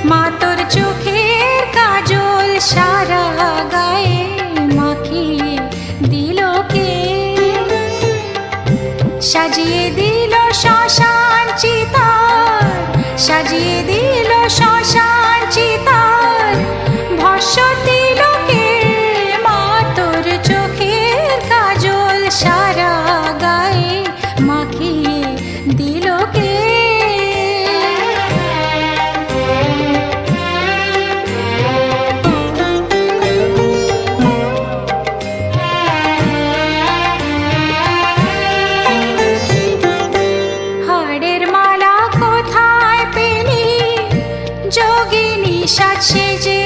মা তোর চোখের কাজল সারা গায়ে মাখিয়ে দিল কে? সাজিয়ে দিল শ্মশান চিতার, সাজিয়ে দিল শ্মশান চিতার, ভস্য দিল কে? মা তোর চোখের কাজল সারা গায়ে মাখিয়ে দিল কে? হাড়ের মালা কোথায় পেলি যোগিনী সাজ সেজে?